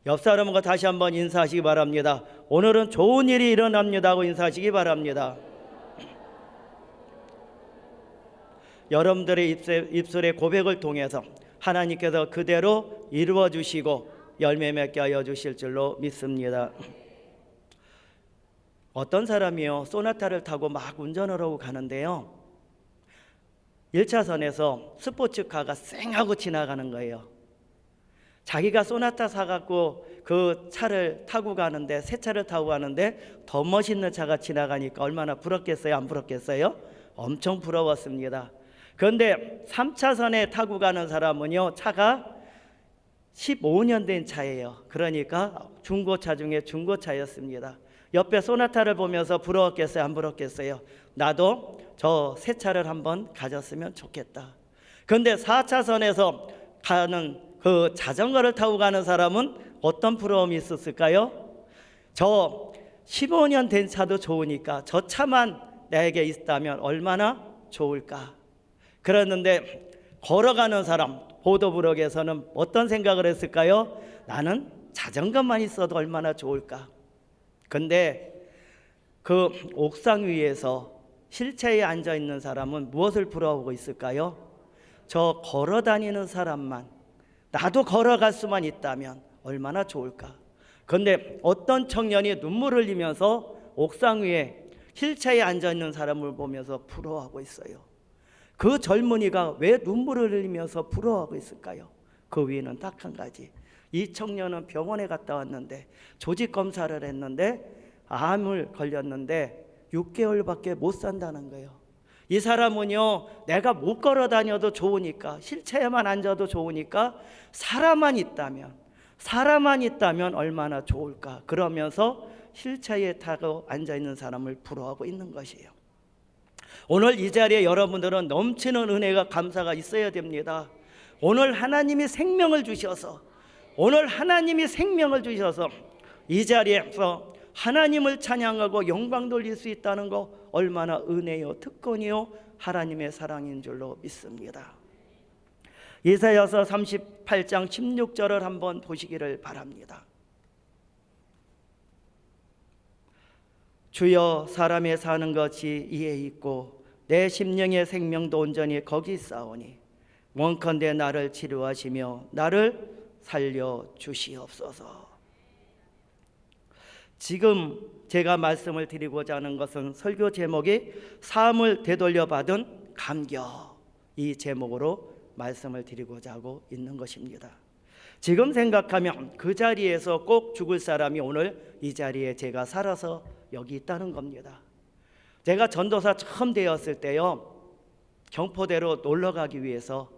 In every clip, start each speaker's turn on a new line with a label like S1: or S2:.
S1: 옆 사람과 다시 한번 인사하시기 바랍니다. 오늘은 좋은 일이 일어납니다 하고 인사하시기 바랍니다. 여러분들의 입술의 고백을 통해서 하나님께서 그대로 이루어 주시고 열매 맺게 하여 주실 줄로 믿습니다. 어떤 사람이요, 소나타를 타고 막 운전을 하고 가는데요, 1차선에서 스포츠카가 쌩하고 지나가는 거예요. 자기가 소나타 사갖고 그 차를 타고 가는데, 새 차를 타고 가는데 더 멋있는 차가 지나가니까 얼마나 부럽겠어요? 안 부럽겠어요? 엄청 부러웠습니다. 그런데 3차선에 타고 가는 사람은요, 차가 15년 된 차예요. 그러니까 중고차 중에 중고차였습니다. 옆에 소나타를 보면서 부러웠겠어요? 안 부럽겠어요? 나도 저 새 차를 한번 가졌으면 좋겠다. 그런데 4차선에서 가는 그 자전거를 타고 가는 사람은 어떤 부러움이 있었을까요? 저 15년 된 차도 좋으니까 저 차만 내게 있다면 얼마나 좋을까. 그랬는데 걸어가는 사람, 보도블록에서는 어떤 생각을 했을까요? 나는 자전거만 있어도 얼마나 좋을까. 근데 그 옥상 위에서 휠체어에 앉아 있는 사람은 무엇을 부러워하고 있을까요? 저 걸어 다니는 사람만, 나도 걸어갈 수만 있다면 얼마나 좋을까. 그런데 어떤 청년이 눈물을 흘리면서 옥상 위에 휠체어에 앉아 있는 사람을 보면서 부러워하고 있어요. 그 젊은이가 왜 눈물을 흘리면서 부러워하고 있을까요? 그 위에는 딱 한 가지. 이 청년은 병원에 갔다 왔는데 조직 검사를 했는데 암을 걸렸는데 6개월밖에 못 산다는 거예요. 이 사람은요, 내가 못 걸어 다녀도 좋으니까, 휠체어만 앉아도 좋으니까 사람만 있다면 얼마나 좋을까. 그러면서 휠체어에 타고 앉아 있는 사람을 부러워하고 있는 것이에요. 오늘 이 자리에 여러분들은 넘치는 은혜가, 감사가 있어야 됩니다. 오늘 하나님이 생명을 주셔서 이 자리에서 하나님을 찬양하고 영광 돌릴 수 있다는 거 얼마나 은혜요, 특권이요, 하나님의 사랑인 줄로 믿습니다. 이사야서 38장 16절을 한번 보시기를 바랍니다. 주여, 사람의 사는 것이 이에 있고 내 심령의 생명도 온전히 거기 있사오니 원컨대 나를 치료하시며 나를 살려주시옵소서. 지금 제가 말씀을 드리고자 하는 것은 설교 제목이 삶을 되돌려 받은 감격, 이 제목으로 말씀을 드리고자 하고 있는 것입니다. 지금 생각하면 그 자리에서 꼭 죽을 사람이 오늘 이 자리에 제가 살아서 여기 있다는 겁니다. 제가 전도사 처음 되었을 때요, 경포대로 놀러 가기 위해서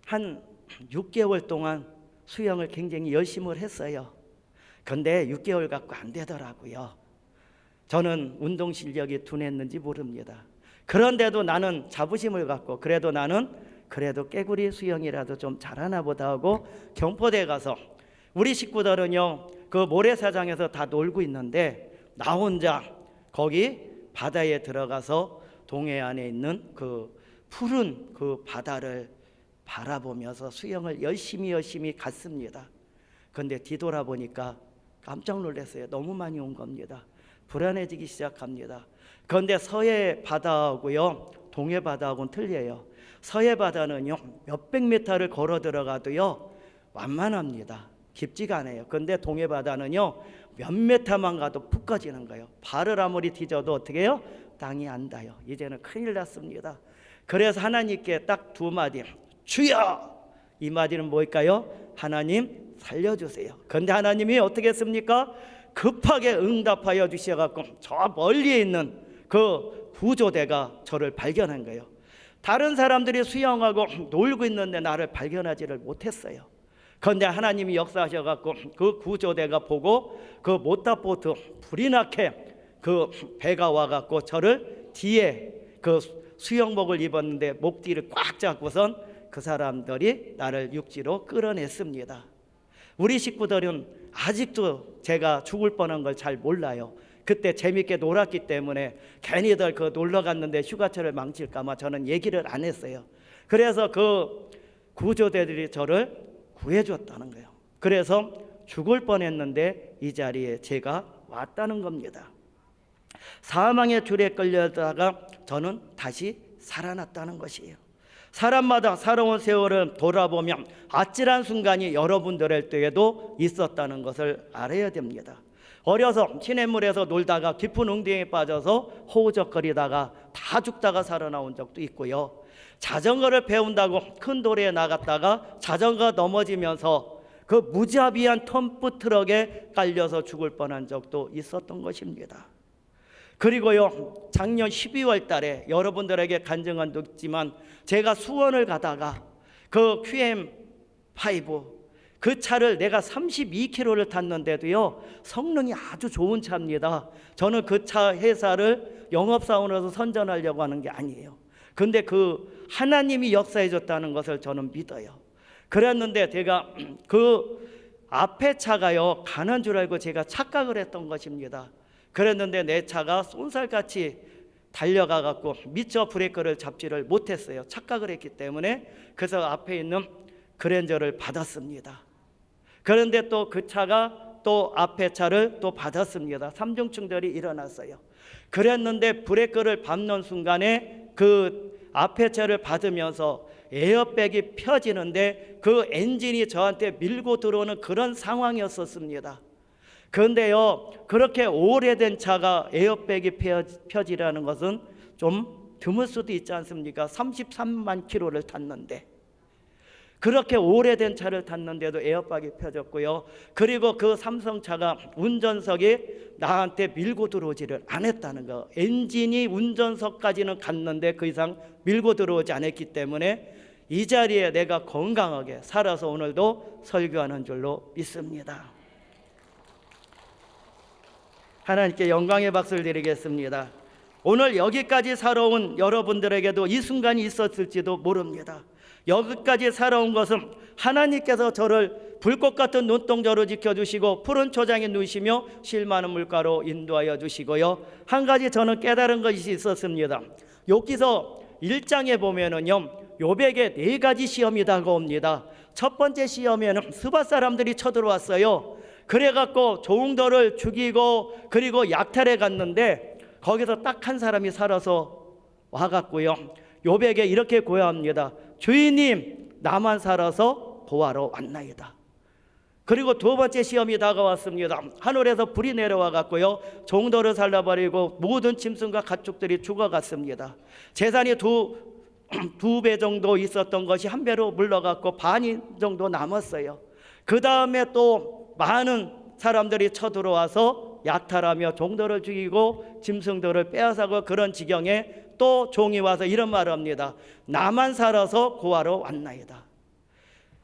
S1: 한 6개월 동안 수영을 굉장히 열심히 했어요. 그런데 6개월 갖고 안 되더라고요. 저는 운동 실력이 둔했는지 모릅니다. 그런데도 나는 자부심을 갖고 그래도 깨구리 수영이라도 좀 잘하나 보다 하고 경포대에 가서, 우리 식구들은요 그 모래사장에서 다 놀고 있는데 나 혼자 거기 바다에 들어가서 동해안에 있는 그 푸른 그 바다를 바라보면서 수영을 열심히 갔습니다. 그런데 뒤돌아보니까 깜짝 놀랐어요. 너무 많이 온 겁니다. 불안해지기 시작합니다. 그런데 서해 바다하고요 동해 바다하고는 틀려요. 서해 바다는요 몇백 미터를 걸어 들어가도요 완만합니다. 깊지가 않아요. 그런데 동해 바다는요 몇 미터만 가도 푹 꺼지는 거예요. 발을 아무리 뒤져도 어떻게 해요? 땅이 안 닿아요. 이제는 큰일 났습니다. 그래서 하나님께 딱 두 마디, 주여! 이 마디는 뭘까요? 하나님 살려주세요. 그런데 하나님이 어떻게 했습니까? 급하게 응답하여 주셔갖고 저 멀리에 있는 그 구조대가 저를 발견한 거예요. 다른 사람들이 수영하고 놀고 있는데 나를 발견하지를 못했어요. 그런데 하나님이 역사하셔갖고 그 구조대가 보고 그 모타보트 불이 나게 그 배가 와갖고 저를 뒤에 그 수영복을 입었는데 목 뒤를 꽉 잡고선 그 사람들이 나를 육지로 끌어냈습니다. 우리 식구들은 아직도 제가 죽을 뻔한 걸 잘 몰라요. 그때 재밌게 놀았기 때문에 괜히들 그 놀러 갔는데 휴가철을 망칠까봐 저는 얘기를 안 했어요. 그래서 그 구조대들이 저를 구해줬다는 거예요. 그래서 죽을 뻔했는데 이 자리에 제가 왔다는 겁니다. 사망의 줄에 끌려다가 저는 다시 살아났다는 것이에요. 사람마다 살아온 세월을 돌아보면 아찔한 순간이 여러분들의 때에도 있었다는 것을 알아야 됩니다. 어려서 시냇물에서 놀다가 깊은 웅덩이에 빠져서 호우적거리다가 다 죽다가 살아나온 적도 있고요. 자전거를 배운다고 큰 도로에 나갔다가 자전거 넘어지면서 그 무자비한 덤프 트럭에 깔려서 죽을 뻔한 적도 있었던 것입니다. 그리고요, 작년 12월 달에 여러분들에게 간증은 늦지만 제가 수원을 가다가 그 QM5 그 차를 내가 32km를 탔는데도요, 성능이 아주 좋은 차입니다. 저는 그 차 회사를 영업사원으로서 선전하려고 하는 게 아니에요. 근데 그 하나님이 역사해 줬다는 것을 저는 믿어요. 그랬는데 제가 그 앞에 차가요, 가는 줄 알고 제가 착각을 했던 것입니다. 그랬는데 내 차가 쏜살같이 달려가 갖고 미처 브레이크를 잡지를 못했어요. 착각을 했기 때문에. 그래서 앞에 있는 그랜저를 받았습니다. 그런데 또 그 차가 또 앞에 차를 또 받았습니다. 삼중 충돌이 일어났어요. 그랬는데 브레이크를 밟는 순간에 그 앞에 차를 받으면서 에어백이 펴지는데 그 엔진이 저한테 밀고 들어오는 그런 상황이었었습니다. 그런데요, 그렇게 오래된 차가 에어백이 펴지라는 것은 좀 드물 수도 있지 않습니까? 33만 킬로를 탔는데, 그렇게 오래된 차를 탔는데도 에어백이 펴졌고요. 그리고 그 삼성차가 운전석에 나한테 밀고 들어오지를 않았다는 거. 엔진이 운전석까지는 갔는데 그 이상 밀고 들어오지 않았기 때문에 이 자리에 내가 건강하게 살아서 오늘도 설교하는 줄로 믿습니다. 하나님께 영광의 박수를 드리겠습니다. 오늘 여기까지 살아온 여러분들에게도 이 순간이 있었을지도 모릅니다. 여기까지 살아온 것은 하나님께서 저를 불꽃 같은 눈동자로 지켜주시고 푸른 초장에 누시며 실 많은 물가로 인도하여 주시고요. 한 가지 저는 깨달은 것이 있었습니다. 욥기서 1장에 보면은요, 욥에게 4가지 시험이 다가옵니다. 첫 번째 시험에는 스바 사람들이 쳐들어왔어요. 그래갖고 종들을 죽이고 그리고 약탈해 갔는데 거기서 딱 한 사람이 살아서 와갖고요, 욥에게 이렇게 고하합니다. 주인님, 나만 살아서 보아러 왔나이다. 그리고 두 번째 시험이 다가왔습니다. 하늘에서 불이 내려와 갖고요, 종들을 살라버리고 모든 짐승과 가축들이 죽어갔습니다. 재산이 두 배 정도 있었던 것이 한 배로 물러갔고 반이 정도 남았어요. 그 다음에 또 많은 사람들이 쳐들어와서 약탈하며 종들을 죽이고 짐승들을 빼앗아고 그런 지경에 또 종이 와서 이런 말을 합니다. 나만 살아서 고하러 왔나이다.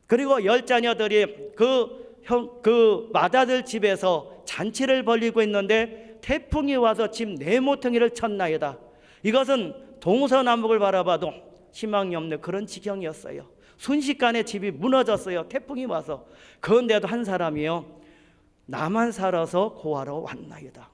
S1: 그리고 10자녀들이 그 맏아들 집에서 잔치를 벌이고 있는데 태풍이 와서 집 네모퉁이를 쳤나이다. 이것은 동서남북을 바라봐도 희망이 없는 그런 지경이었어요. 순식간에 집이 무너졌어요. 태풍이 와서. 그런데도 한 사람이요, 나만 살아서 고하러 왔나이다.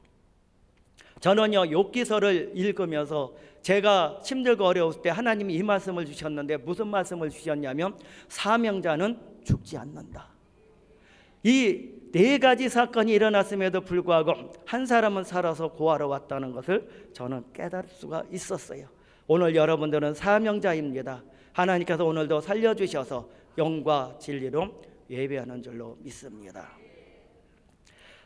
S1: 저는요, 욥기서를 읽으면서 제가 힘들고 어려웠을 때 하나님이 이 말씀을 주셨는데 무슨 말씀을 주셨냐면 사명자는 죽지 않는다. 이 4가지 사건이 일어났음에도 불구하고 한 사람은 살아서 고하러 왔다는 것을 저는 깨달을 수가 있었어요. 오늘 여러분들은 사명자입니다. 하나님께서 오늘도 살려주셔서 영과 진리로 예배하는 줄로 믿습니다.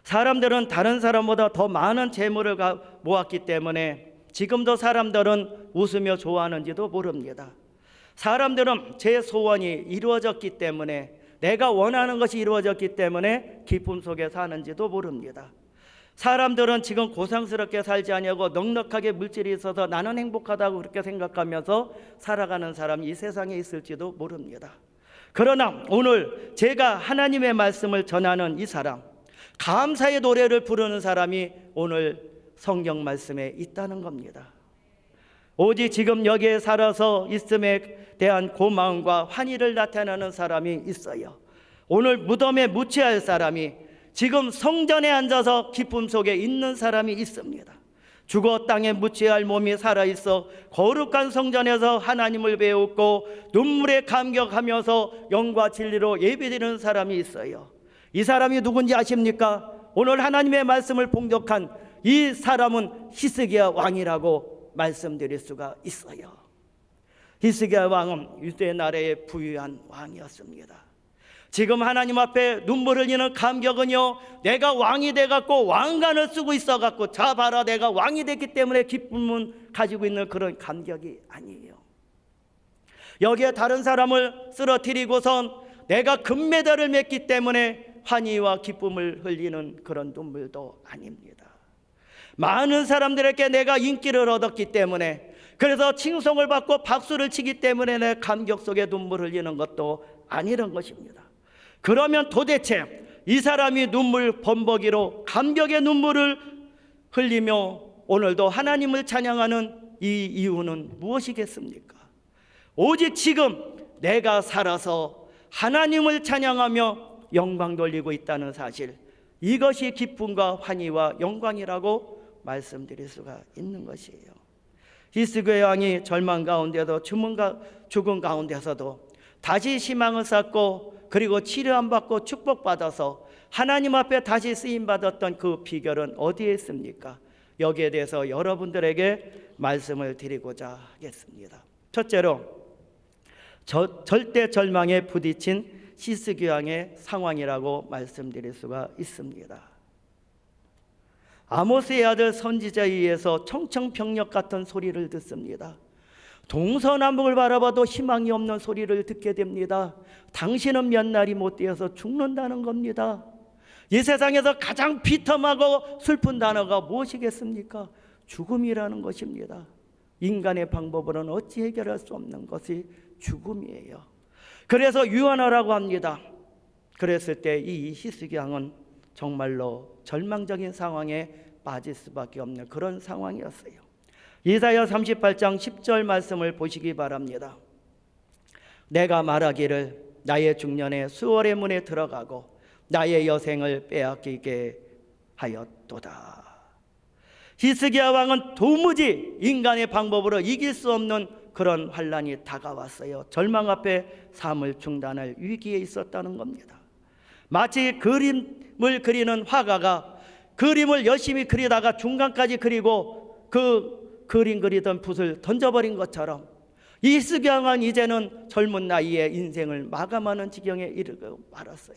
S1: 사람들은 다른 사람보다 더 많은 재물을 모았기 때문에 지금도 사람들은 웃으며 좋아하는지도 모릅니다. 사람들은 제 소원이 이루어졌기 때문에, 내가 원하는 것이 이루어졌기 때문에 기쁨 속에 사는지도 모릅니다. 사람들은 지금 고상스럽게 살지 아니하고 넉넉하게 물질이 있어서 나는 행복하다고 그렇게 생각하면서 살아가는 사람이 이 세상에 있을지도 모릅니다. 그러나 오늘 제가 하나님의 말씀을 전하는 이 사람, 감사의 노래를 부르는 사람이 오늘 성경 말씀에 있다는 겁니다. 오직 지금 여기에 살아서 있음에 대한 고마움과 환희를 나타내는 사람이 있어요. 오늘 무덤에 묻혀야 할 사람이 지금 성전에 앉아서 기쁨 속에 있는 사람이 있습니다. 죽어 땅에 묻혀야 할 몸이 살아있어 거룩한 성전에서 하나님을 배우고 눈물에 감격하면서 영과 진리로 예배드리는 사람이 있어요. 이 사람이 누군지 아십니까? 오늘 하나님의 말씀을 봉독한 이 사람은 히스기야 왕이라고 말씀드릴 수가 있어요. 히스기야 왕은 유대 나라의 부유한 왕이었습니다. 지금 하나님 앞에 눈물을 흘리는 감격은요, 내가 왕이 돼갖고 왕관을 쓰고 있어갖고 자 봐라 내가 왕이 됐기 때문에 기쁨은 가지고 있는 그런 감격이 아니에요. 여기에 다른 사람을 쓰러뜨리고선 내가 금메달을 맺기 때문에 환희와 기쁨을 흘리는 그런 눈물도 아닙니다. 많은 사람들에게 내가 인기를 얻었기 때문에, 그래서 칭송을 받고 박수를 치기 때문에 내 감격 속에 눈물 흘리는 것도 아니란 것입니다. 그러면 도대체 이 사람이 눈물 범벅이로 감격의 눈물을 흘리며 오늘도 하나님을 찬양하는 이 이유는 무엇이겠습니까? 오직 지금 내가 살아서 하나님을 찬양하며 영광 돌리고 있다는 사실, 이것이 기쁨과 환희와 영광이라고 말씀드릴 수가 있는 것이에요. 히스기야 왕이 절망 가운데도 죽은 가운데서도 다시 희망을 쌓고 그리고 치료함 받고 축복받아서 하나님 앞에 다시 쓰임받았던 그 비결은 어디에 있습니까? 여기에 대해서 여러분들에게 말씀을 드리고자 하겠습니다. 첫째로, 절대 절망에 부딪힌 히스기야 왕의 상황이라고 말씀드릴 수가 있습니다. 아모스의 아들 선지자에 의해서 청청병력 같은 소리를 듣습니다. 동서남북을 바라봐도 희망이 없는 소리를 듣게 됩니다. 당신은 몇 날이 못 되어서 죽는다는 겁니다. 이 세상에서 가장 비참하고 슬픈 단어가 무엇이겠습니까? 죽음이라는 것입니다. 인간의 방법으로는 어찌 해결할 수 없는 것이 죽음이에요. 그래서 유언하라고 합니다. 그랬을 때 이 히스기야 왕은 정말로 절망적인 상황에 빠질 수밖에 없는 그런 상황이었어요. 이사야 38장 10절 말씀을 보시기 바랍니다. 내가 말하기를 나의 중년에 수월의 문에 들어가고 나의 여생을 빼앗기게 하였도다. 히스기야 왕은 도무지 인간의 방법으로 이길 수 없는 그런 환란이 다가왔어요. 절망 앞에 삶을 중단할 위기에 있었다는 겁니다. 마치 그림을 그리는 화가가 그림을 열심히 그리다가 중간까지 그리고 그 그림 그리던 붓을 던져버린 것처럼 이 히스기야 왕은 이제는 젊은 나이에 인생을 마감하는 지경에 이르고 말았어요.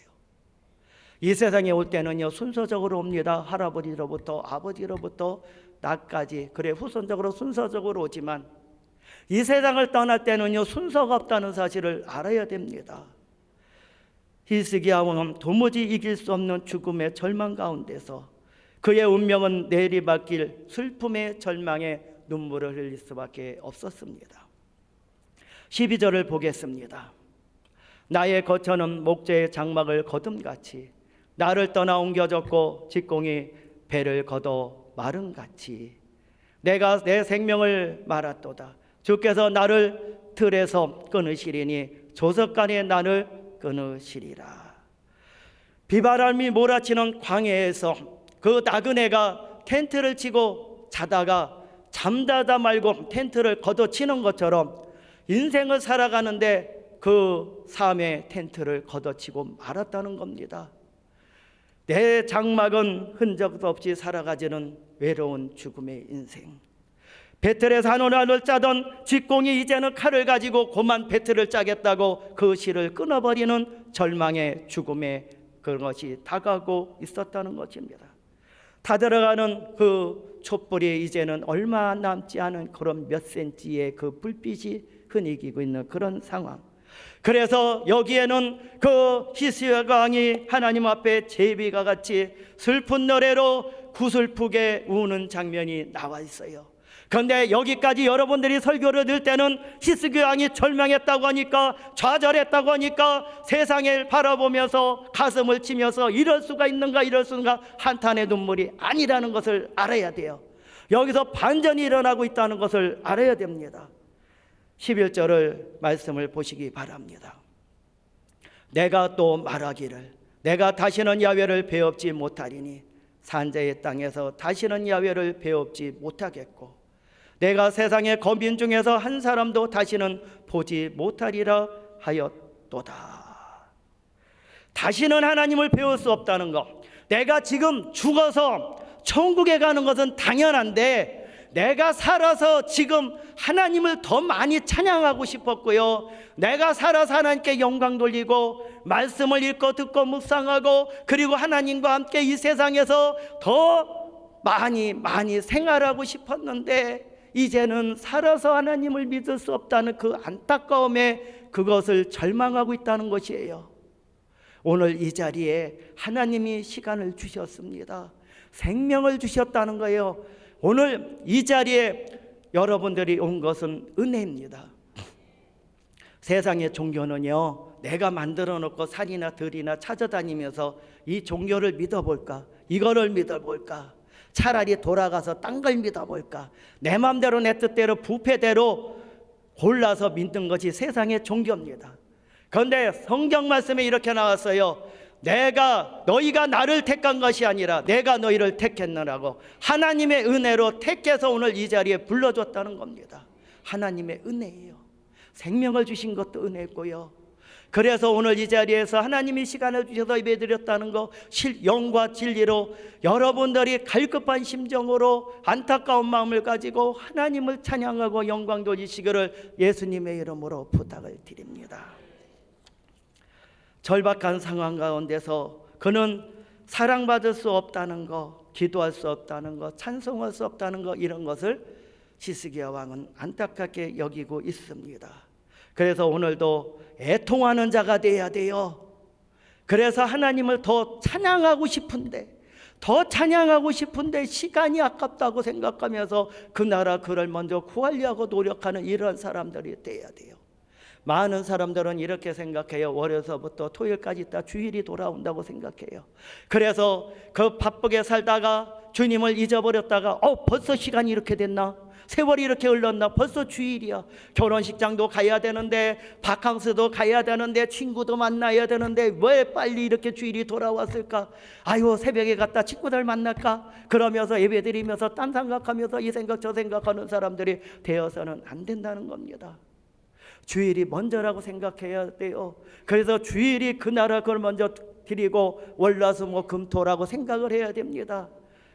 S1: 이 세상에 올 때는요, 순서적으로 옵니다. 할아버지로부터 아버지로부터 나까지, 그래 후손적으로 순서적으로 오지만 이 세상을 떠날 때는요, 순서가 없다는 사실을 알아야 됩니다. 히스기야 왕은 도무지 이길 수 없는 죽음의 절망 가운데서 그의 운명은 내리막길 슬픔의 절망에 눈물을 흘릴 수밖에 없었습니다. 12절을 보겠습니다. 나의 거처는 목재의 장막을 거둠같이 나를 떠나 옮겨졌고 직공이 배를 걷어 마름같이 내가 내 생명을 말았도다. 주께서 나를 틀에서 끊으시리니 조석간에 나를 끊으시리라. 비바람이 몰아치는 광야에서 그 나그네가 텐트를 치고 자다가 잠자다 말고 텐트를 걷어치는 것처럼 인생을 살아가는데 그 삶의 텐트를 걷어치고 말았다는 겁니다. 내 장막은 흔적도 없이 살아가지는 외로운 죽음의 인생. 배틀에서 한 원을 짜던 직공이 이제는 칼을 가지고 고만 배틀을 짜겠다고 그 실을 끊어버리는 절망의 죽음의 그것이 다가오고 있었다는 것입니다. 타들어가는 그 촛불이 이제는 얼마 남지 않은 그런 몇 센치의 그 불빛이 흐리고 있는 그런 상황. 그래서 여기에는 그 히스기야 왕이 하나님 앞에 제비가 같이 슬픈 노래로 구슬프게 우는 장면이 나와 있어요. 그런데 여기까지 여러분들이 설교를 들 때는 히스기야 왕이 절망했다고 하니까, 좌절했다고 하니까 세상을 바라보면서 가슴을 치면서 이럴 수가 있는가, 이럴 수가, 한탄의 눈물이 아니라는 것을 알아야 돼요. 여기서 반전이 일어나고 있다는 것을 알아야 됩니다. 11절을 말씀을 보시기 바랍니다. 내가 또 말하기를 내가 다시는 야훼를 배웁지 못하리니 산자의 땅에서 다시는 야훼를 배웁지 못하겠고 내가 세상의 거민 중에서 한 사람도 다시는 보지 못하리라 하였도다. 다시는 하나님을 배울 수 없다는 것, 내가 지금 죽어서 천국에 가는 것은 당연한데 내가 살아서 지금 하나님을 더 많이 찬양하고 싶었고요, 내가 살아서 하나님께 영광 돌리고 말씀을 읽고 듣고 묵상하고 그리고 하나님과 함께 이 세상에서 더 많이 생활하고 싶었는데 이제는 살아서 하나님을 믿을 수 없다는 그 안타까움에 그것을 절망하고 있다는 것이에요. 오늘 이 자리에 하나님이 시간을 주셨습니다. 생명을 주셨다는 거예요. 오늘 이 자리에 여러분들이 온 것은 은혜입니다. 세상의 종교는요, 내가 만들어 놓고 산이나 들이나 찾아다니면서 이 종교를 믿어볼까, 이거를 믿어볼까, 차라리 돌아가서 딴 걸 믿어볼까, 내 마음대로 내 뜻대로 부패대로 골라서 믿는 것이 세상의 종교입니다. 그런데 성경 말씀에 이렇게 나왔어요. 너희가 나를 택한 것이 아니라 내가 너희를 택했느라고. 하나님의 은혜로 택해서 오늘 이 자리에 불러줬다는 겁니다. 하나님의 은혜예요. 생명을 주신 것도 은혜고요. 그래서 오늘 이 자리에서 하나님이 시간을 주셔서 예배드렸다는 거, 영과 진리로 여러분들이 갈급한 심정으로 안타까운 마음을 가지고 하나님을 찬양하고 영광 돌리시기를 예수님의 이름으로 부탁을 드립니다. 절박한 상황 가운데서 그는 사랑받을 수 없다는 거, 기도할 수 없다는 거, 찬송할 수 없다는 거, 이런 것을 히스기야 왕은 안타깝게 여기고 있습니다. 그래서 오늘도 애통하는 자가 돼야 돼요. 그래서 하나님을 더 찬양하고 싶은데 시간이 아깝다고 생각하면서 그 나라 그를 먼저 구하려고 노력하는 이런 사람들이 돼야 돼요. 많은 사람들은 이렇게 생각해요. 월요일서부터 토요일까지 있다 주일이 돌아온다고 생각해요. 그래서 그 바쁘게 살다가 주님을 잊어버렸다가 벌써 시간이 이렇게 됐나? 세월이 이렇게 흘렀나? 벌써 주일이야. 결혼식장도 가야 되는데, 바캉스도 가야 되는데, 친구도 만나야 되는데 왜 빨리 이렇게 주일이 돌아왔을까? 아유, 새벽에 갔다 친구들 만날까? 그러면서 예배드리면서 딴 생각하면서 이 생각 저 생각하는 사람들이 되어서는 안 된다는 겁니다. 주일이 먼저라고 생각해야 돼요. 그래서 주일이 그 나라 그걸 먼저 드리고 월화수목금토라고 생각을 해야 됩니다.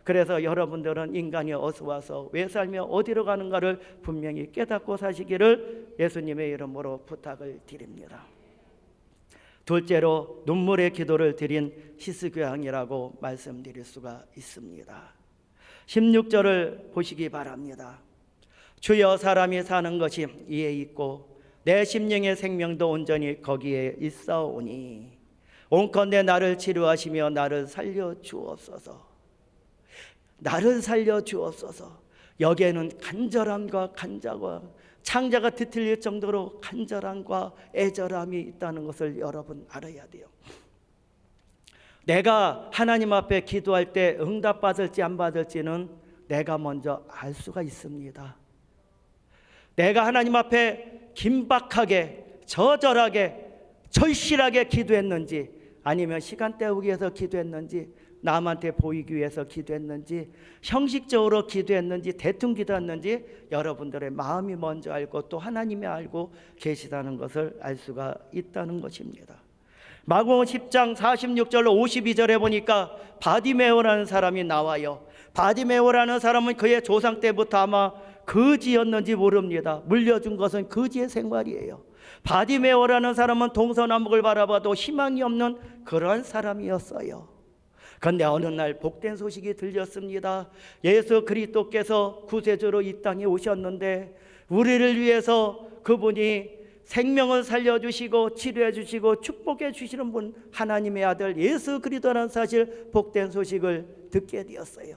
S1: 그래서 여러분들은 인간이 어디서 와서 왜 살며 어디로 가는가를 분명히 깨닫고 사시기를 예수님의 이름으로 부탁을 드립니다. 둘째로 눈물의 기도를 드린 히스기야 왕이라고 말씀드릴 수가 있습니다. 16절을 보시기 바랍니다. 주여, 사람이 사는 것이 이에 있고 내 심령의 생명도 온전히 거기에 있사오니 온컨대 나를 치료하시며 나를 살려 주옵소서. 나를 살려 주옵소서. 여기에는 간절함과 간자와 창자가 뒤틀릴 정도로 간절함과 애절함이 있다는 것을 여러분 알아야 돼요. 내가 하나님 앞에 기도할 때 응답 받을지 안 받을지는 내가 먼저 알 수가 있습니다. 내가 하나님 앞에 긴박하게, 저절하게, 절실하게 기도했는지, 아니면 시간 때우기 위해서 기도했는지, 남한테 보이기 위해서 기도했는지, 형식적으로 기도했는지, 대충 기도했는지 여러분들의 마음이 먼저 알고 또 하나님이 알고 계시다는 것을 알 수가 있다는 것입니다. 마가복음 10장 46절로 52절에 보니까 바디메오라는 사람이 나와요. 바디메오라는 사람은 그의 조상 때부터 아마 거지였는지 모릅니다. 물려준 것은 거지의 생활이에요. 바디메오라는 사람은 동서남북을 바라봐도 희망이 없는 그러한 사람이었어요. 그런데 어느 날 복된 소식이 들렸습니다. 예수 그리스도께서 구세주로 이 땅에 오셨는데 우리를 위해서 그분이 생명을 살려주시고 치료해주시고 축복해주시는 분, 하나님의 아들 예수 그리스도라는 사실, 복된 소식을 듣게 되었어요.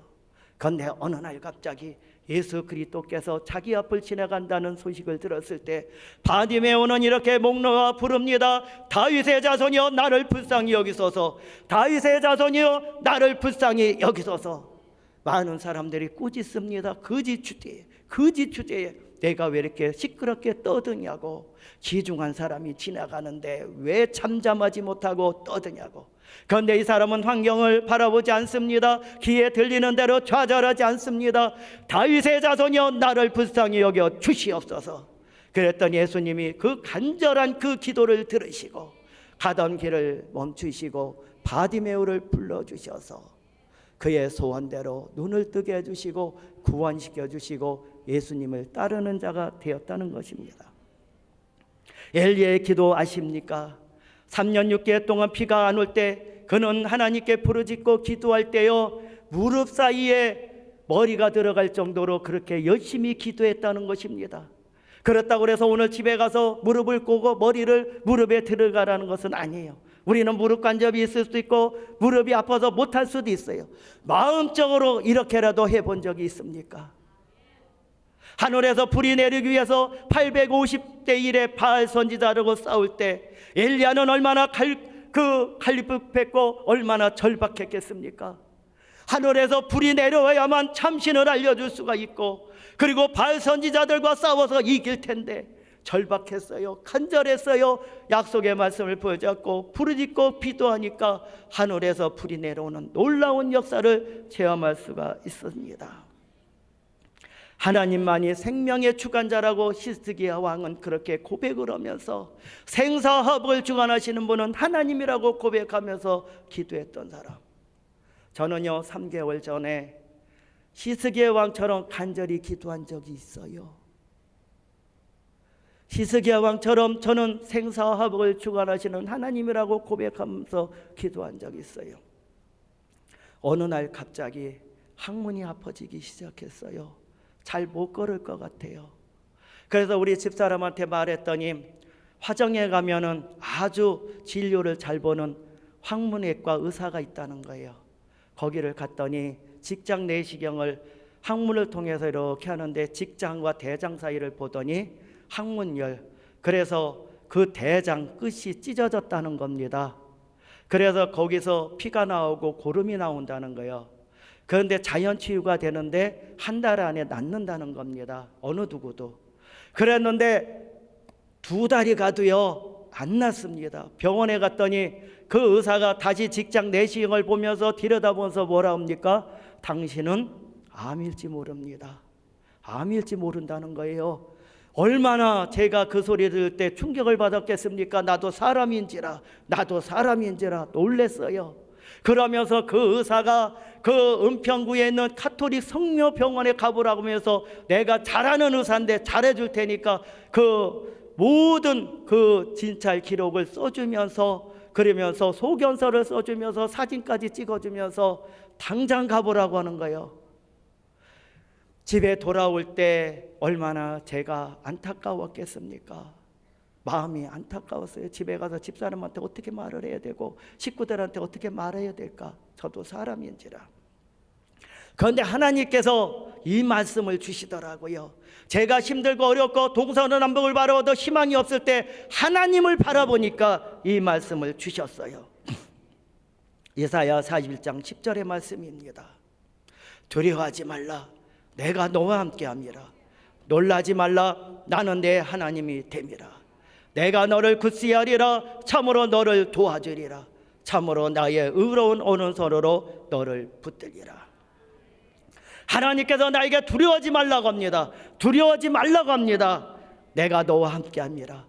S1: 그런데 어느 날 갑자기 예수 그리스도께서 자기 앞을 지나간다는 소식을 들었을 때 바디메오는 이렇게 목 놓아 부릅니다. 다윗의 자손이여 나를 불쌍히 여기소서. 다윗의 자손이여 나를 불쌍히 여기소서. 많은 사람들이 꾸짖습니다. 거짓 주제에 내가 왜 이렇게 시끄럽게 떠드냐고. 지중한 사람이 지나가는데 왜 잠잠하지 못하고 떠드냐고. 그런데 이 사람은 환경을 바라보지 않습니다. 귀에 들리는 대로 좌절하지 않습니다. 다윗의 자손이여 나를 불쌍히 여겨 주시옵소서. 그랬더니 예수님이 그 간절한 그 기도를 들으시고 가던 길을 멈추시고 바디메오를 불러주셔서 그의 소원대로 눈을 뜨게 해주시고 구원시켜 주시고 예수님을 따르는 자가 되었다는 것입니다. 엘리야의 기도 아십니까? 3년 6개월 동안 비가 안 올 때 그는 하나님께 부르짖고 기도할 때요, 무릎 사이에 머리가 들어갈 정도로 그렇게 열심히 기도했다는 것입니다. 그렇다고 해서 오늘 집에 가서 무릎을 꿇고 머리를 무릎에 들어가라는 것은 아니에요. 우리는 무릎 관절이 있을 수도 있고 무릎이 아파서 못할 수도 있어요. 마음적으로 이렇게라도 해본 적이 있습니까? 하늘에서 불이 내리기 위해서 850대 1의 바알 선지자라고 싸울 때 엘리야는 얼마나 갈급했고 얼마나 절박했겠습니까? 하늘에서 불이 내려와야만 참신을 알려줄 수가 있고, 그리고 바알 선지자들과 싸워서 이길 텐데 절박했어요. 간절했어요. 약속의 말씀을 보여줬고 부르짖고 기도하니까 하늘에서 불이 내려오는 놀라운 역사를 체험할 수가 있습니다. 하나님만이 생명의 주관자라고 히스기야 왕은 그렇게 고백을 하면서, 생사합을 주관하시는 분은 하나님이라고 고백하면서 기도했던 사람. 저는요 3개월 전에 히스기야 왕처럼 간절히 기도한 적이 있어요. 히스기야 왕처럼 저는 생사합을 주관하시는 하나님이라고 고백하면서 기도한 적이 있어요. 어느 날 갑자기 항문이 아파지기 시작했어요. 잘 못 걸을 것 같아요. 그래서 우리 집사람한테 말했더니 화정에 가면은 아주 진료를 잘 보는 항문외과 의사가 있다는 거예요. 거기를 갔더니 직장 내시경을 항문을 통해서 이렇게 하는데 직장과 대장 사이를 보더니 항문열, 그래서 그 대장 끝이 찢어졌다는 겁니다. 그래서 거기서 피가 나오고 고름이 나온다는 거예요. 그런데 자연 치유가 되는데 한 달 안에 낫는다는 겁니다. 어느 누구도. 그랬는데 2달이 가도요 안 낫습니다. 병원에 갔더니 그 의사가 다시 직장 내시경을 보면서 들여다보면서 뭐라 합니까? 당신은 암일지 모릅니다. 암일지 모른다는 거예요. 얼마나 제가 그 소리 들을 때 충격을 받았겠습니까? 나도 사람인지라 놀랬어요. 그러면서 그 의사가 그 은평구에 있는 카톨릭 성묘병원에 가보라고 하면서 내가 잘하는 의사인데 잘해줄 테니까 그 모든 그 진찰 기록을 써주면서, 그러면서 소견서를 써주면서 사진까지 찍어주면서 당장 가보라고 하는 거예요. 집에 돌아올 때 얼마나 제가 안타까웠겠습니까? 마음이 안타까웠어요. 집에 가서 집사람한테 어떻게 말을 해야 되고 식구들한테 어떻게 말해야 될까? 저도 사람인지라. 그런데 하나님께서 이 말씀을 주시더라고요. 제가 힘들고 어렵고 동서남북을 바라봐도 희망이 없을 때 하나님을 바라보니까 이 말씀을 주셨어요. 예사야 41장 10절의 말씀입니다. 두려워하지 말라, 내가 너와 함께함이라. 놀라지 말라, 나는 내 하나님이 됨이라. 내가 너를 굳세하리라. 참으로 너를 도와주리라. 참으로 나의 의로운 오른손으로 너를 붙들리라. 하나님께서 나에게 두려워하지 말라고 합니다. 두려워하지 말라고 합니다. 내가 너와 함께합니다.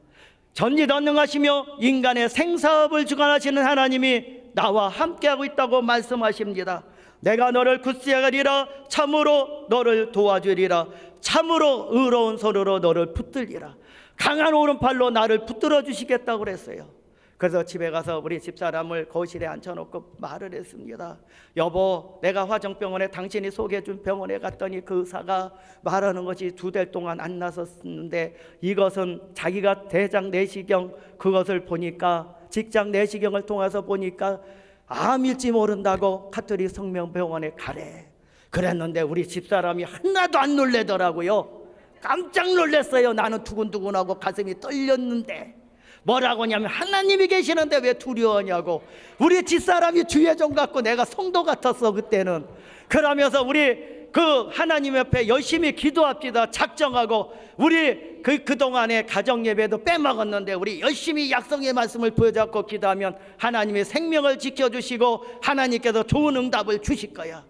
S1: 전지전능하시며 인간의 생사업을 주관하시는 하나님이 나와 함께하고 있다고 말씀하십니다. 내가 너를 굳세하리라. 참으로 너를 도와주리라. 참으로 의로운 손으로 너를 붙들리라. 강한 오른팔로 나를 붙들어 주시겠다고 그랬어요. 그래서 집에 가서 우리 집사람을 거실에 앉혀놓고 말을 했습니다. 여보, 내가 화정병원에 당신이 소개해준 병원에 갔더니 그 의사가 말하는 것이 2달 동안 안 나섰는데 이것은 자기가 대장 내시경 그것을 보니까 직장 내시경을 통해서 보니까 암일지 모른다고 카톨릭 성명병원에 가래. 그랬는데 우리 집사람이 하나도 안 놀래더라고요. 깜짝 놀랐어요. 나는 두근두근하고 가슴이 떨렸는데 뭐라고 하냐면 하나님이 계시는데 왜 두려워하냐고. 우리 집사람이 주예종 같고 내가 성도 같았어 그때는. 그러면서 우리 그 하나님 옆에 열심히 기도합시다 작정하고, 우리 그동안에 가정예배도 빼먹었는데 우리 열심히 약속의 말씀을 보여잡고 기도하면 하나님의 생명을 지켜주시고 하나님께서 좋은 응답을 주실 거야.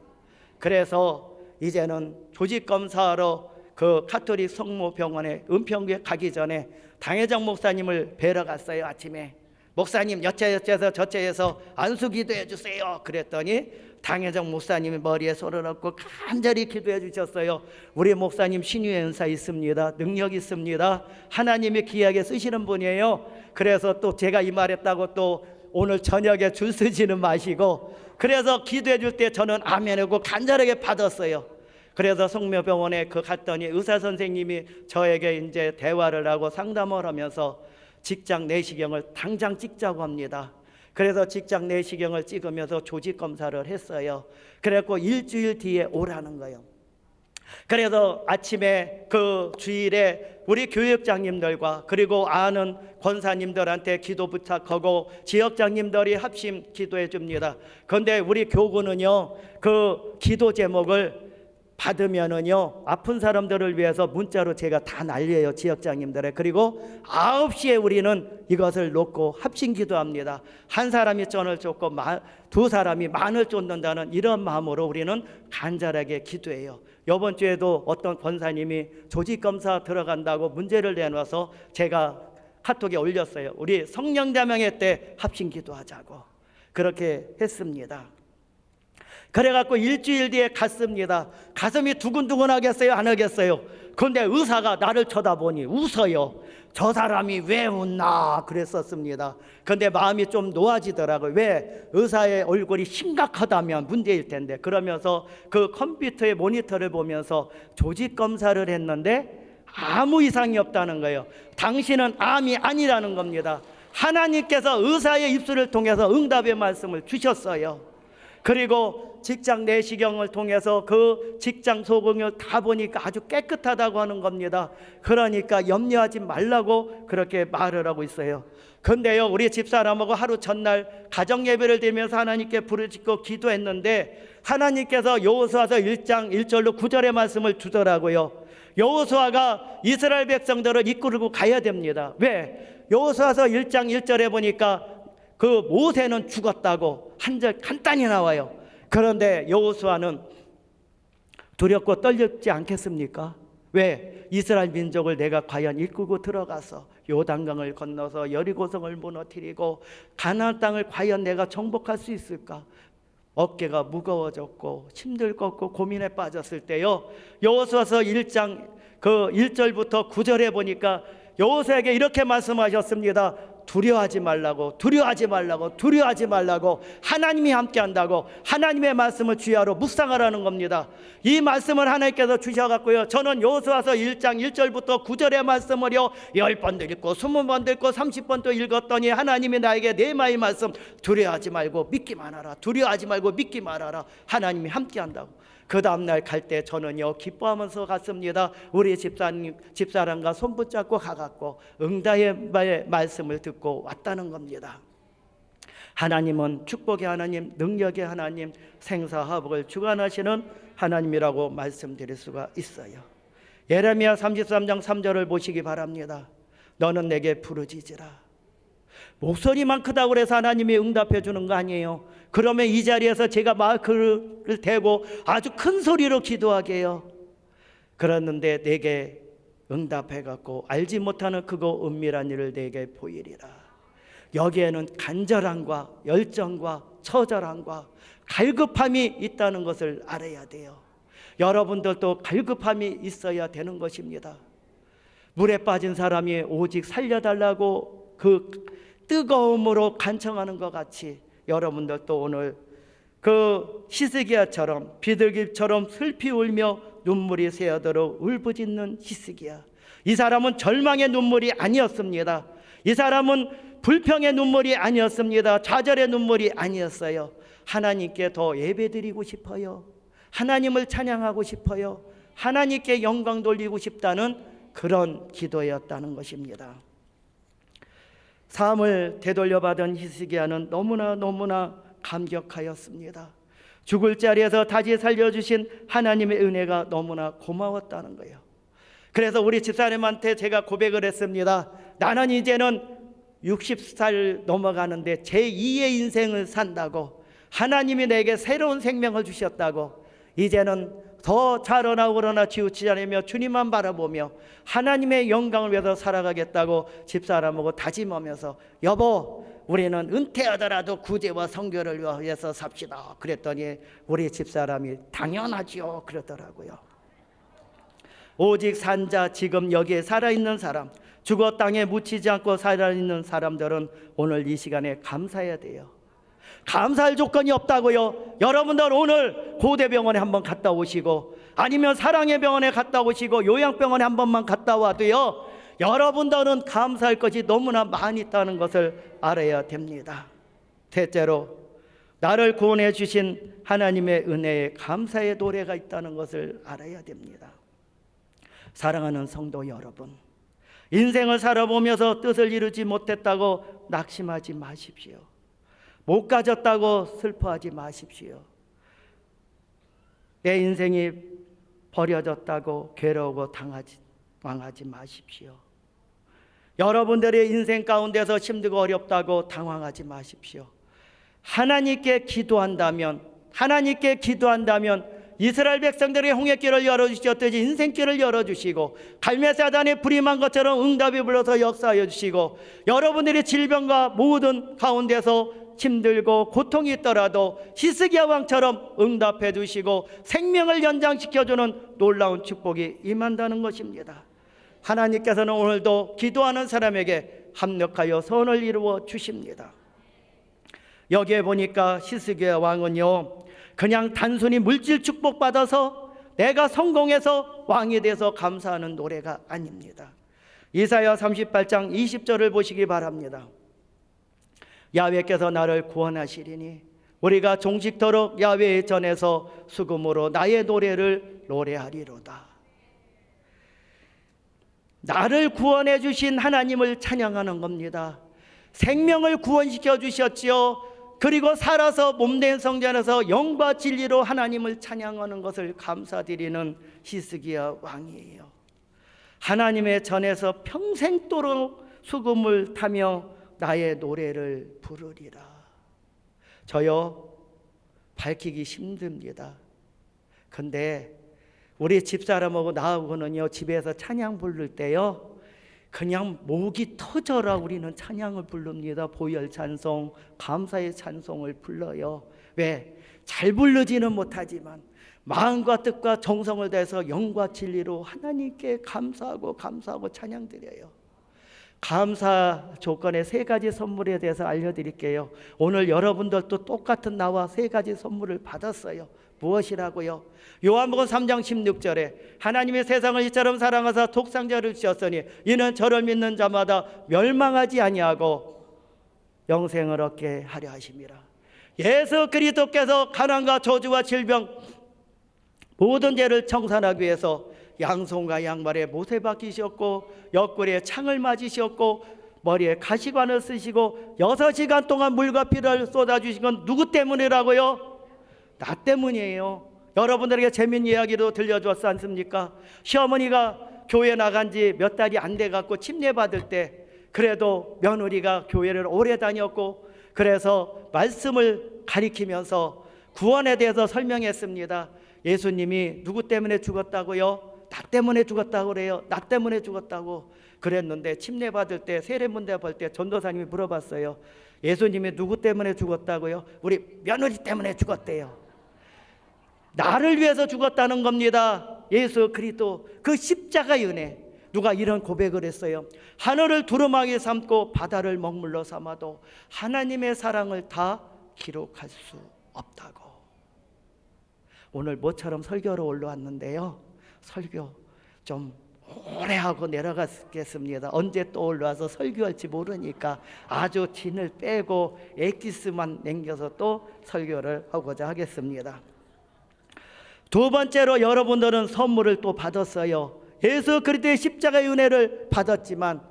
S1: 그래서 이제는 조직검사하러 그 카톨릭 성모병원에 은평구에 가기 전에 당회장 목사님을 뵈러 갔어요. 아침에 목사님 여째여째서 저째에서 안수 기도해 주세요. 그랬더니 당혜정 목사님이 머리에 손을 얹고 간절히 기도해 주셨어요. 우리 목사님 신유의 은사 있습니다. 능력 있습니다. 하나님이 귀하게 쓰시는 분이에요. 그래서 또 제가 이 말했다고 또 오늘 저녁에 줄 서지는 마시고, 그래서 기도해 줄 때 저는 아멘하고 간절하게 받았어요. 그래서 성묘병원에 갔더니 의사 선생님이 저에게 이제 대화를 하고 상담을 하면서 직장 내시경을 당장 찍자고 합니다. 그래서 직장 내시경을 찍으면서 조직 검사를 했어요. 그래갖고 일주일 뒤에 오라는 거예요. 그래서 아침에 그 주일에 우리 교육장님들과 그리고 아는 권사님들한테 기도 부탁하고 지역장님들이 합심 기도해 줍니다. 그런데 우리 교구는요, 그 기도 제목을 받으면은요, 아픈 사람들을 위해서 문자로 제가 다 날려요, 지역장님들에. 그리고 9시에 우리는 이것을 놓고 합심 기도합니다. 한 사람이 전을 쫓고 두 사람이 만을 쫓는다는 이런 마음으로 우리는 간절하게 기도해요. 이번 주에도 어떤 권사님이 조직검사 들어간다고 문제를 내놔서 제가 카톡에 올렸어요. 우리 성령대명회 때 합심 기도하자고 그렇게 했습니다. 그래갖고 일주일 뒤에 갔습니다. 가슴이 두근두근 하겠어요, 안 하겠어요? 그런데 의사가 나를 쳐다보니 웃어요. 저 사람이 왜 웃나 그랬었습니다. 그런데 마음이 좀 놓아지더라고요. 왜? 의사의 얼굴이 심각하다면 문제일 텐데. 그러면서 그 컴퓨터의 모니터를 보면서 조직 검사를 했는데 아무 이상이 없다는 거예요. 당신은 암이 아니라는 겁니다. 하나님께서 의사의 입술을 통해서 응답의 말씀을 주셨어요. 그리고 직장 내시경을 통해서 그 직장 소공을 다 보니까 아주 깨끗하다고 하는 겁니다. 그러니까 염려하지 말라고 그렇게 말을 하고 있어요. 근데요, 우리 집사람하고 하루 전날 가정 예배를 드리면서 하나님께 부르짖고 기도했는데 하나님께서 여호수아서 1장 1절로 9절의 말씀을 주더라고요. 여호수아가 이스라엘 백성들을 이끌고 가야 됩니다. 왜? 여호수아서 1장 1절에 보니까 그 모세는 죽었다고 한 절 간단히 나와요. 그런데 여호수아는 두렵고 떨렸지 않겠습니까? 왜? 이스라엘 민족을 내가 과연 이끌고 들어가서 요단강을 건너서 여리고성을 무너뜨리고 가나안 땅을 과연 내가 정복할 수 있을까? 어깨가 무거워졌고 힘들었고 고민에 빠졌을 때요, 여호수아서 1장 그 1절부터 9절에 보니까 여호수아에게 이렇게 말씀하셨습니다. 두려워하지 말라고, 두려워하지 말라고, 두려워하지 말라고. 하나님이 함께한다고 하나님의 말씀을 주야로 묵상하라는 겁니다. 이 말씀을 하나님께서 주셔갖고요, 저는 여호수아서 1장 1절부터 9절의 말씀을요 10번도 읽고 20번도 읽고 30번도 읽었더니 하나님이 나에게 네마의 말씀, 두려워하지 말고 믿기만 하라, 두려워하지 말고 믿기만 하라. 하나님이 함께한다고. 그 다음날 갈 때 저는요 기뻐하면서 갔습니다. 우리 집사람과 손 붙잡고 가갖고 응답의 말씀을 듣고 왔다는 겁니다. 하나님은 축복의 하나님, 능력의 하나님, 생사화복을 주관하시는 하나님이라고 말씀드릴 수가 있어요. 예레미야 33장 3절을 보시기 바랍니다. 너는 내게 부르짖으라. 목소리만 크다고 해서 하나님이 응답해 주는 거 아니에요. 그러면 이 자리에서 제가 마이크를 대고 아주 큰 소리로 기도하게 해요. 그랬는데 내게 응답해 갖고 알지 못하는 크고 은밀한 일을 내게 보이리라. 여기에는 간절함과 열정과 처절함과 갈급함이 있다는 것을 알아야 돼요. 여러분들도 갈급함이 있어야 되는 것입니다. 물에 빠진 사람이 오직 살려달라고 그 뜨거움으로 간청하는 것 같이 여러분들도 오늘 그 히스기야처럼 비둘기처럼 슬피 울며 눈물이 새어도록 울부짖는 히스기야. 이 사람은 절망의 눈물이 아니었습니다. 이 사람은 불평의 눈물이 아니었습니다. 좌절의 눈물이 아니었어요. 하나님께 더 예배드리고 싶어요. 하나님을 찬양하고 싶어요. 하나님께 영광 돌리고 싶다는 그런 기도였다는 것입니다. 삶을 되돌려받은 히스기야는 너무나 감격하였습니다. 죽을 자리에서 다시 살려주신 하나님의 은혜가 너무나 고마웠다는 거예요. 그래서 우리 집사님한테 제가 고백을 했습니다. 나는 이제는 60살 넘어가는데 제2의 인생을 산다고, 하나님이 내게 새로운 생명을 주셨다고, 이제는 더 자라나 오르나 치우치지 않으며 주님만 바라보며 하나님의 영광을 위해서 살아가겠다고 집사람하고 다짐하면서, 여보 우리는 은퇴하더라도 구제와 선교를 위해서 삽시다. 그랬더니 우리 집사람이 당연하지요 그러더라고요. 오직 산자, 지금 여기에 살아있는 사람, 죽어 땅에 묻히지 않고 살아있는 사람들은 오늘 이 시간에 감사해야 돼요. 감사할 조건이 없다고요. 여러분들 오늘 고대병원에 한번 갔다 오시고, 아니면 사랑의 병원에 갔다 오시고, 요양병원에 한 번만 갔다 와도요, 여러분들은 감사할 것이 너무나 많이 있다는 것을 알아야 됩니다. 셋째로, 나를 구원해 주신 하나님의 은혜에 감사의 노래가 있다는 것을 알아야 됩니다. 사랑하는 성도 여러분, 인생을 살아보면서 뜻을 이루지 못했다고 낙심하지 마십시오. 못 가졌다고 슬퍼하지 마십시오. 내 인생이 버려졌다고 괴로우고 당하지 마십시오. 여러분들의 인생 가운데서 힘들고 어렵다고 당황하지 마십시오. 하나님께 기도한다면 이스라엘 백성들의 홍해길을 열어주셨듯이 인생길을 열어주시고, 갈멜사단의 불임한 것처럼 응답이 불러서 역사하여 주시고, 여러분들의 질병과 모든 가운데서 힘들고 고통이 있더라도 히스기야 왕처럼 응답해 주시고 생명을 연장시켜주는 놀라운 축복이 임한다는 것입니다. 하나님께서는 오늘도 기도하는 사람에게 합력하여 선을 이루어 주십니다. 여기에 보니까 히스기야 왕은요, 그냥 단순히 물질 축복받아서 내가 성공해서 왕이 돼서 감사하는 노래가 아닙니다. 이사야 38장 20절을 보시기 바랍니다. 야훼께서 나를 구원하시리니 우리가 종식토록 야훼의 전에서 수금으로 나의 노래를 노래하리로다. 나를 구원해 주신 하나님을 찬양하는 겁니다. 생명을 구원시켜 주셨지요. 그리고 살아서 몸된 성전에서 영과 진리로 하나님을 찬양하는 것을 감사드리는 히스기야 왕이에요. 하나님의 전에서 평생도록 수금을 타며 나의 노래를 부르리라. 저요, 밝히기 힘듭니다. 근데 우리 집사람하고 나하고는요, 집에서 찬양 부를 때요, 그냥 목이 터져라 우리는 찬양을 부릅니다. 보혈 찬송, 감사의 찬송을 불러요. 왜? 잘 부르지는 못하지만 마음과 뜻과 정성을 다해서 영과 진리로 하나님께 감사하고 찬양 드려요. 감사 조건의 세 가지 선물에 대해서 알려드릴게요. 오늘 여러분들도 똑같은 나와 세 가지 선물을 받았어요. 무엇이라고요? 요한복음 3장 16절에 하나님의 세상을 이처럼 사랑하사 독생자를 주셨으니 이는 저를 믿는 자마다 멸망하지 아니하고 영생을 얻게 하려 하심이라. 예수 그리스도께서 가난과 저주와 질병 모든 죄를 청산하기 위해서 양손과 양발에 못에 박히셨고 옆구리에 창을 맞으셨고 머리에 가시관을 쓰시고 6시간 동안 물과 피를 쏟아주신 건 누구 때문이라고요? 나 때문이에요. 여러분들에게 재미있는 이야기도 들려줬지 않습니까? 시어머니가 교회 나간 지 몇 달이 안 돼갖고 침례 받을 때 그래도 며느리가 교회를 오래 다녔고 그래서 말씀을 가리키면서 구원에 대해서 설명했습니다. 예수님이 누구 때문에 죽었다고요? 나 때문에 죽었다고 그래요. 나 때문에 죽었다고 그랬는데 침례 받을 때 세례문대 볼 때 전도사님이 물어봤어요. 예수님이 누구 때문에 죽었다고요? 우리 며느리 때문에 죽었대요. 나를 위해서 죽었다는 겁니다. 예수 그리스도 그 십자가의 은혜. 누가 이런 고백을 했어요. 하늘을 두루마기 삼고 바다를 먹물로 삼아도 하나님의 사랑을 다 기록할 수 없다고. 오늘 모처럼 설교로 올라왔는데요, 설교 좀 오래 하고 내려가겠습니다. 언제 또 올라와서 설교할지 모르니까 아주 진을 빼고 엑기스만 남겨서 또 설교를 하고자 하겠습니다. 두 번째로 여러분들은 선물을 또 받았어요. 예수 그리스도의 십자가의 은혜를 받았지만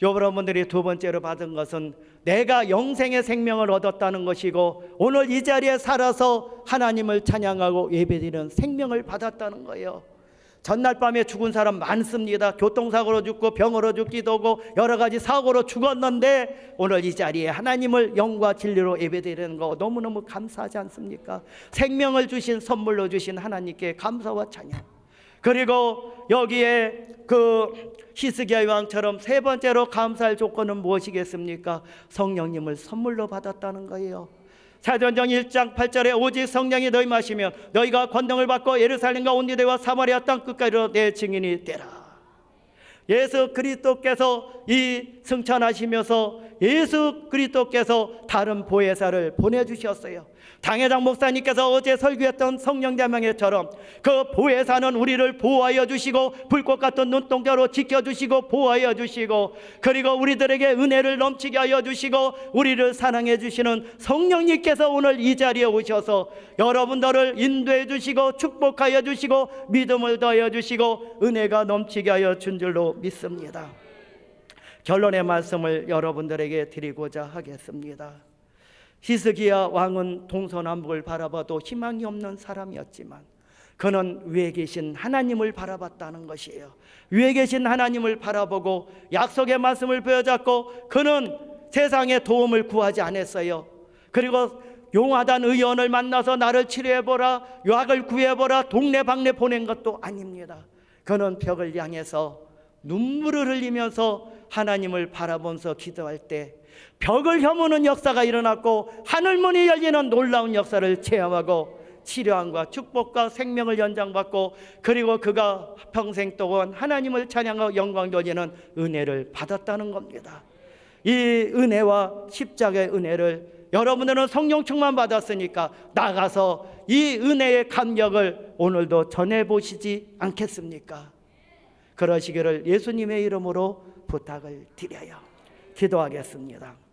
S1: 여러분들이 두 번째로 받은 것은 내가 영생의 생명을 얻었다는 것이고 오늘 이 자리에 살아서 하나님을 찬양하고 예배드리는 생명을 받았다는 거예요. 전날 밤에 죽은 사람 많습니다. 교통사고로 죽고 병으로 죽기도 하고 여러 가지 사고로 죽었는데 오늘 이 자리에 하나님을 영과 진리로 예배드리는 거 너무너무 감사하지 않습니까? 생명을 주신 선물로 주신 하나님께 감사와 찬양. 그리고 여기에 그 히스기야 왕처럼 세 번째로 감사할 조건은 무엇이겠습니까? 성령님을 선물로 받았다는 거예요. 사도행전 1장 8절에 오직 성령이 너희 마시면 너희가 권능을 받고 예루살렘과 온 유대와 사마리아 땅 끝까지로 내 증인이 되라. 예수 그리스도께서 이 승천하시면서 예수 그리스도께서 다른 보혜사를 보내주셨어요. 당회장 목사님께서 어제 설교했던 성령대명회처럼 그 보혜사는 우리를 보호하여 주시고 불꽃 같은 눈동자로 지켜주시고 보호하여 주시고, 그리고 우리들에게 은혜를 넘치게 하여 주시고 우리를 사랑해 주시는 성령님께서 오늘 이 자리에 오셔서 여러분들을 인도해 주시고 축복하여 주시고 믿음을 더하여 주시고 은혜가 넘치게 하여 준 줄로 믿습니다. 결론의 말씀을 여러분들에게 드리고자 하겠습니다. 히스기야 왕은 동서남북을 바라봐도 희망이 없는 사람이었지만 그는 위에 계신 하나님을 바라봤다는 것이에요. 위에 계신 하나님을 바라보고 약속의 말씀을 부여잡고 그는 세상의 도움을 구하지 않았어요. 그리고 용하단 의원을 만나서 나를 치료해보라, 약을 구해보라, 동네방네 보낸 것도 아닙니다. 그는 벽을 향해서 눈물을 흘리면서 하나님을 바라보면서 기도할 때 벽을 허무는 역사가 일어났고 하늘문이 열리는 놀라운 역사를 체험하고 치료함과 축복과 생명을 연장받고, 그리고 그가 평생 동안 하나님을 찬양하고 영광 돌리는 은혜를 받았다는 겁니다. 이 은혜와 십자가의 은혜를 여러분들은 성령 충만 받았으니까 나가서 이 은혜의 감격을 오늘도 전해보시지 않겠습니까? 그러시기를 예수님의 이름으로 부탁을 드려요. 기도하겠습니다.